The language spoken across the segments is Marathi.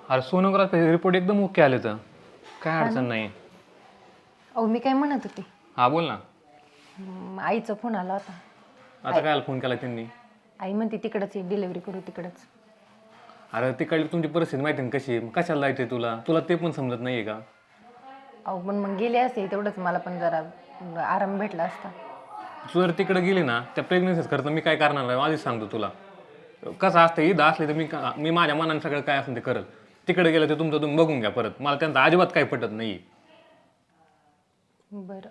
अरे सोनोग्राफी रिपोर्ट एकदम ओके आले तर काय अडचण नाही. अहो मी काय म्हणत होते, हा बोल ना. आईचा फोन आला होता. आता काय फोन केला त्यांनी? आई म्हणते तिकडच डिलिव्हरी करू तिकडच. अरे तिकडली तुमची परिस्थिती माहिती ना कशी, कशाला जायचंय तुला तुला ते पण समजत नाहीये का? अहो पण मग गेले असते तेवढंच मला पण जरा आराम भेटला असता. तू जर तिकडे गेली ना त्या प्रेग्नन्सीच खर्च मी काय करणार नाही आधीच सांगतो तुला. कसं असतं इथं असले तर मी माझ्या मनाने सगळं काय असेल ते करल. तिकडे गेलं तर तुमचं तुम्ही बघून घ्या परत. मला त्यांचं अजिबात काही पटत नाही. बरं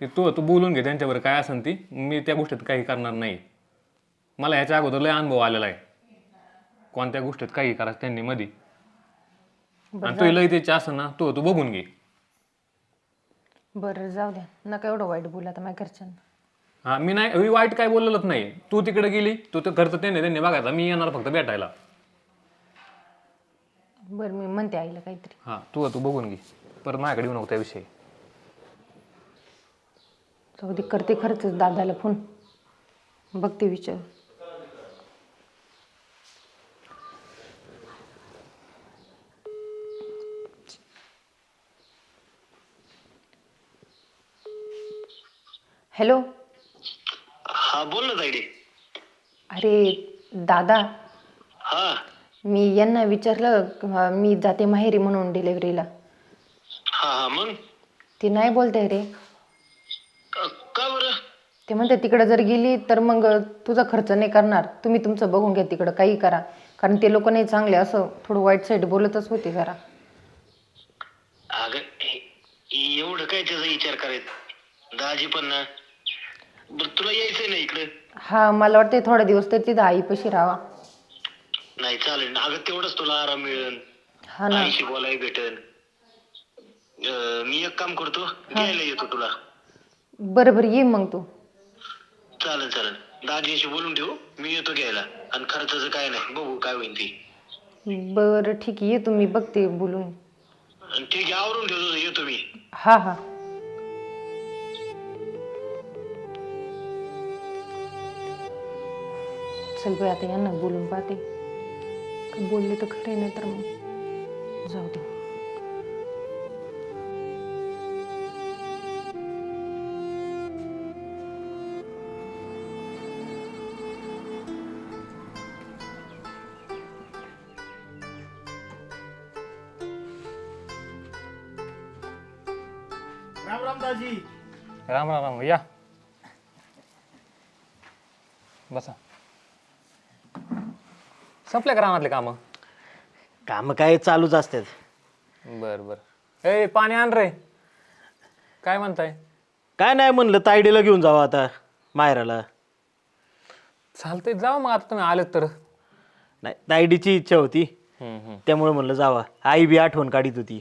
ते तू बोलून घे त्यांच्यावर काय असेल ती. मी त्या गोष्टीत काही करणार नाही. मला ह्याच्या अगोदर लय अनुभव आलेला आहे कोणत्या गोष्टीत काही करायचं त्यांनी मध्ये. आणि तू लय त्याची असं ना तू बघून घे. बरं जाऊ द्या नका एवढं वाईट बोला आता माझ्या घरच्यांना. हा मी वाईट काय बोललेलंच नाही. तू तिकडे गेली तू तर खर्च त्यांनी बघायचा. मी येणार फक्त भेटायला. बरं मी म्हणते आईला काहीतरी. हा तू बघून घे परत माझ्याकडे येऊ नको त्याविषयी. जाऊ दे करते खर्च दादाला फोन बघते विचार. हॅलो. हा बोल ना ताईडे. अरे दादा हा मी यांना विचारलं मी जाते माहेरी म्हणून डिलिव्हरीला. हा हा मग ती नाही बोलते रे. का बरं? ते म्हणते तिकडे जर गेली तर मग तुझा खर्च नाही करणार. तुम्ही तुमचं बघून घ्या तिकडं काही करा. कारण ते लोक नाही चांगले असं थोडं वाईट साईड बोलतच होते जरा. अगं एवढं काय त्याचा विचार करायचा दाजी पण ना. बरं तुला यायचंय ना इकडे? हा मला वाटतं थोडा दिवस तर तिथं आईपाशी राहावा. नाही चालेल ना. अगं तेवढंच तुला आराम मिळेल. हा ना. आईशी बोलायला भेटेल. मी एक काम करतो घ्यायला येतो तुला. बरं बरं ये मग तू. चालेल चालेल. दाजीशी बोलून ठेवू मी येतो घ्यायला. आणि खर्चाचं काय नाही बघू काय होईल ती. बरं ठीक आहे ये तुम्ही बघते बोलून. ठीक आहे आवरून ठेवतो येतो मी. हा हा. चल बाई आता यांना बोलून पाहते. बोलले तर खरे नाही तर मग जाऊ दे. राम राम दाजी. राम राम राम या बसा. संपल्या का रानातले कामं? काम काय चालूच असतात. बरं बरं. ए पाणी आण रे. काय म्हणताय? काय नाही म्हणलं तायडीला घेऊन जावं आता माहेराला. चालतंय जाऊ मग आता तुम्ही आलेत तर. नाही तायडीची इच्छा होती त्यामुळे म्हणलं जावा. आई बी आठवण काढीत होती.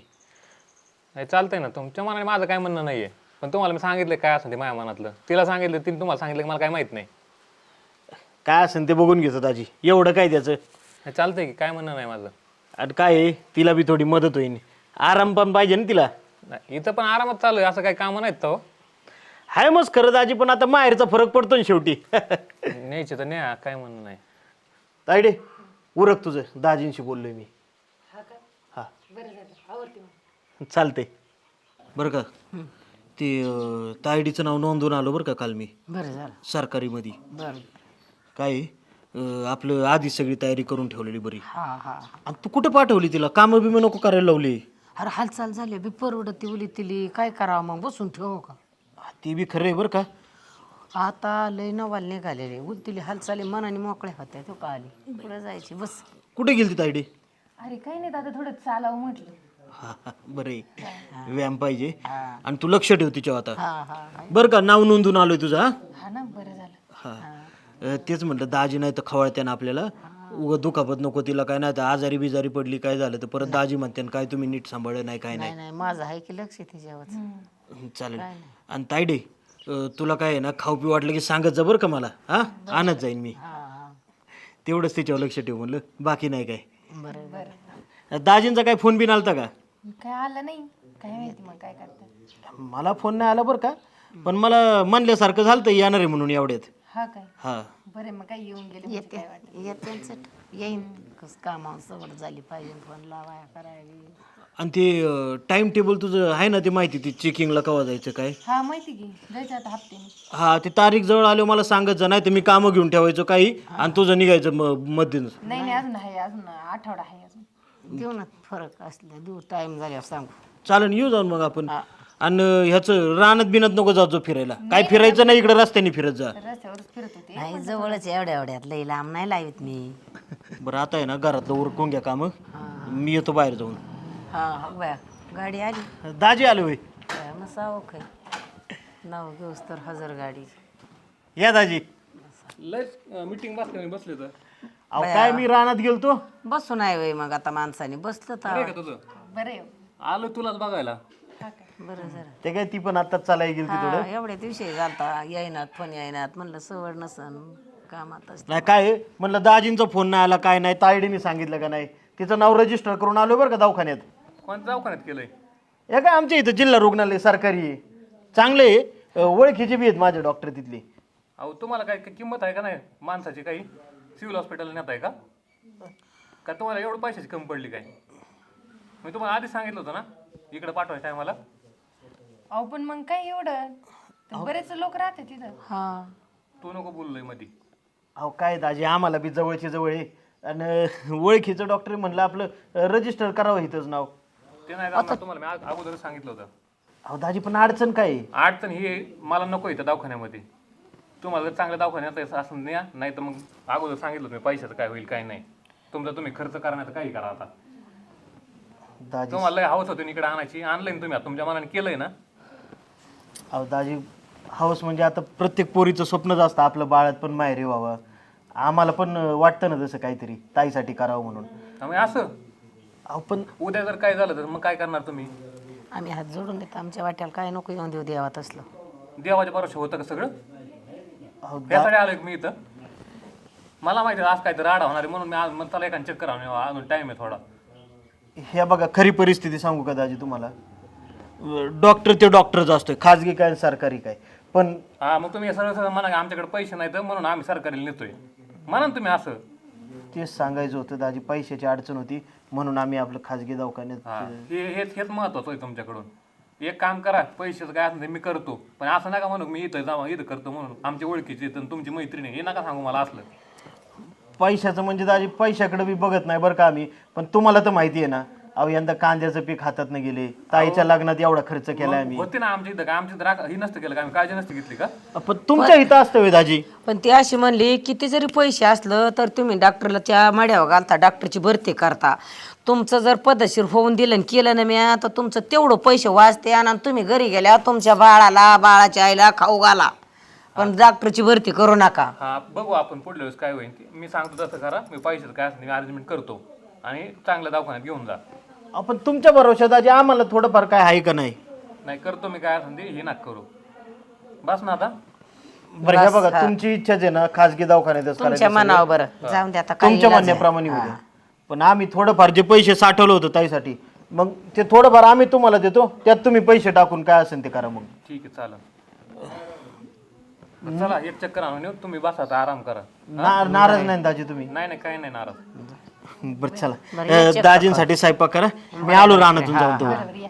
नाही चालतंय ना. तुमच्या मनाने माझं काय म्हणणं नाहीये. पण तुम्हाला मी सांगितलं काय असं ते माझ्या मनातलं. तिला सांगितलं तिने तुम्हाला सांगितलं की मला काय माहित नाही. काय असेल ते बघून घेतो दाजी. एवढं काय त्याचं. नाही चालतंय की काय म्हणणं नाही माझं. आणि काय आहे, तिला बी थोडी मदत होईल. आराम पण पाहिजे ना तिला. नाही इथं पण आरामात चालू आहे. असं काही कामं नाहीत तो. हाय मग खरं दाजी पण आता माहेरचा फरक पडतो ना शेवटी. न्यायचे तर न्या काय म्हणणं नाही. तायडे उरक तुझं. दाजींशी बोललोय मी. हा चालते. बरं का ते तायडीचं नाव नोंदवून आलो बरं का काल मी. बरं झालं. सरकारीमध्ये. बरं. काय आहे, आपलं आधीच सगळी तयारी करून ठेवलेली बरी. हा हा. आणि तू कुठं पाठवली तिला? कामं बिमं नको करायला लावली. अरे हालचाल झाली बी परवडत ती उली तिली काय करावं मग बसून ठेवू का? ती बी खरं आहे बरं का. आता लय नवाल निघालेले उलतिली हालचाली मनाने मोकळ्या होत्या तो का आली पुढे जायची बस. कुठे गेली ती तायडी? अरे काही नाही दादा थोडं चालावं म्हटलं. हा हा, बरं आहे. व्यायाम पाहिजे. आणि तू लक्ष ठेव तिच्यावर आता. हा हा बरं का नाव नोंदून आलोय तुझं. हा हा ना बरं झालं. हा तेच म्हटलं दाजी नाही तर खवळत्या ना आपल्याला. उगं दुखापत नको तिला. काय नाही तर आजारी बिजारी पडली काय झालं तर परत दाजी म्हणते काय तुम्ही नीट सांभाळलं नाही काय नाही नाही माझं आहे की लक्ष तिच्यावर. चालेल. आणि तायडे तुला काय आहे ना खाऊ पिऊ वाटलं की सांगत जा बरं का मला. हा आणत जाईन मी. तेवढंच तिच्यावर लक्ष ठेव म्हणलं बाकी नाही काय. बरं बरं. दाजींचा काय फोन बिन आलता का? काय आलं नाही काय माहिती मग काय करते. मला फोन नाही आला बरं का. पण मला म्हणल्यासारखं झालं तर येणार आहे म्हणून एवढ्यात. हा काय हा बरे मग काय येऊन गेले येते येते येईन कस कामावर सवड झाली पाहिजे फोन लावाया करावी. आणि ते टाइम टेबल तुझं आहे ना ते माहिती ती चेकिंगला केव्हा जायचं काय? हा माहिती की जायचं आता हप्त्याने. हा ते तारीख जवळ आल्यावर मला सांगत जा, नाही तर मी कामं घेऊन ठेवायचो काही आणि तुझं निघायचं मध्येच. नाही अजून आहे, अजून आठवडा आहे अजून. देऊ ना फरक असलं देऊ टाइम झाल्यावर सांगू. चालेल येऊ जाऊन मग आपण. आणि ह्याचं रानात बिनात नको जातो फिरायला, काय फिरायचं नाही इकडे रस्त्याने फिरत जा. रस्त्यावरच फिरत होते. नाही जवळच एवढ्या एवढ्यात लई लांब नाही लावित मी. बरं आता आहे ना घरातलं उरकून घ्या कामं, मी येतो बाहेर जाऊन. हा हा बाया गाडी आली दाजी आलो होय. बाया मग सावक आहे नाव घेऊस तर हजर गाडी. या दाजी. लयच मीटिंग बसले तर अहो काय मी रानात गेलतो. बसू नाही वय मग आता माणसाने बसलं तर का तुझं बरे आलो तुलाच बघायला. बरं जरा. ते काय ती पण आताच चालाय गेली थोडं. हा एवढ्या दिवशी झालता येईनात फोन येईनात म्हणलं सवड नसन कामात. नाही काय आहे, म्हणलं दाजींचा फोन नाही आला काय नाही, तायडीने सांगितलं का नाही. तिचं नाव रजिस्टर करून आलो बरं का दवाखान्यात. कोणत्या दवाखान्यात केलंय? हे काय आमच्या इथं जिल्हा रुग्णालय सरकारी आहे, चांगले आहे, ओळखीचे बी आहेत माझे डॉक्टर तिथले. अहो तुम्हाला काय काय किंमत आहे का नाही माणसाची? काही सिव्हिल हॉस्पिटल नेत आहे का? का तुम्हाला एवढं पैशाची कमी पडली काय? मी तुम्हाला आधी सांगितलं होतं ना इकडे पाठवायचं आहे मला. अहो पण मग काय एवढं, बरेच लोक राहते तिथं. हा तू नको बोललोय मध्ये. अहो काय दाजी आम्हाला बी जवळचे जवळ आहे आणि ओळखीचं डॉक्टर म्हणलं आपलं रजिस्टर करावं इथंच नाव. ते नाही जमणार तुम्हाला, मी अगोदर सांगितलं होतं. अहो दाजी पण अडचण काय आहे? अडचण ही मला नको इथं दवाखान्यामध्ये. तुम्हाला जर चांगल्या दवाखान्यात यायचं असं न्या, नाही तर मग अगोदर सांगितलं तुम्ही पैशाचं काय होईल काय नाही. तुमचा तुम्ही खर्च करण्याचं काही करा आता. दाजी तुम्हाला लय हवस होती इकडे आणायची, आणलंय ना तुम्ही आता तुमच्या मनाने केलंय ना. अहो दाजी हाऊस म्हणजे आता प्रत्येक पोरीचं स्वप्नच असतं आपलं बाळात पण माहेरी व्हावं. आम्हाला पण वाटतं ना तसं काहीतरी ताईसाठी करावं म्हणून. त्यामुळे असं अहो पण उद्या जर काय झालं तर मग काय करणार तुम्ही? आम्ही हात जोडून देतो आमच्या वाट्याला काय नको येऊन देऊ देवात असलं. देवाच्या भरोशा होतं का सगळं? अहो त्यासाठी आलोय मी इथं. मला माहिती आहे आज काहीतरी राडा होणार आहे म्हणून मी आज मला एखादं चेक करावं, अजून टाइम आहे थोडा. हे बघा खरी परिस्थिती सांगू का दाजी तुम्हाला. डॉक्टर ते डॉक्टरच असतोय, खाजगी काय सरकारी काय. पण हा मग तुम्ही सरळ सरळ म्हणा आमच्याकडे पैसे नाही तर म्हणून आम्ही सरकारी नेतोय म्हणा ना तुम्ही असं. तेच सांगायचं होतं दाजी, पैशाची अडचण होती म्हणून आम्ही आपलं खाजगी दवाखान्यात. हा हेच महत्वाचं आहे तुमच्याकडून. एक काम करा, पैशाचं काय असं मी करतो, पण असं नका म्हणू मी इथं जावा इथं करतो म्हणून. आमची ओळखीची तर तुमची मैत्रीण आहे हे नका सांगू मला असलं. पैशाचं म्हणजे दाजी पैशाकडे बी बघत नाही बरं का आम्ही, पण तुम्हाला तर माहिती आहे ना. अहो यंदा कांद्याचं पीक हातात नाही गेले, ताईच्या लग्नात एवढा खर्च केलाय आम्ही. होते ना आमच्या इथं का आमची तर ही नसतं केलं का आम्ही काळजी नसते घेतली का? पण तुमच्या इथं असतं व्हय दाजी? पण ती अशी म्हणली किती जरी पैसे असलं तर तुम्ही डॉक्टरला त्या मड्यावर घालता, डॉक्टरची भरती करता. तुमचं जर पद्धतशीर होऊन दिलं आणि केलं ना मी तर तुमचं तेवढं पैसे वाचते आणि तुम्ही घरी गेल्या तुमच्या बाळाला बाळाच्या आईला खाऊ घाला, पण डॉक्टरची भरती करू नका. हा बघू आपण पुढल्या वेळेस काय होईल ते. मी सांगतो तसं करा, मी पैशाचं काय असेल मी अरेंजमेंट करतो आणि चांगल्या दवाखान्यात घेऊन जा. आपण तुमच्या भरोशात दाजी आम्हाला थोडंफार काय आहे का नाही? नाही करतो मी काय असेल ते, हे नाक करू. बस ना आता. बरं हे बघा तुमची इच्छाच आहे ना खाजगी दवाखान्यातच तुमच्या मनावर बरं जाऊन द्या आता काय तुमच्या म्हणण्याप्रमाणे होऊ द्या. पण आम्ही थोडंफार जे पैसे साठवलं होतं ताईसाठी, मग ते थोडंफार आम्ही तुम्हाला देतो, त्यात तुम्ही पैसे टाकून काय असेल ते करा. मग ठीक आहे चालेल. चला एक चक्कर आणून येऊ, तुम्ही बसा आता आराम करा. नाराज नाही दाजी तुम्ही? नाही नाही काही नाही नाराज. बरं चला दाजींसाठी स्वयंपाक करा, मी आलो रानातून जाऊन.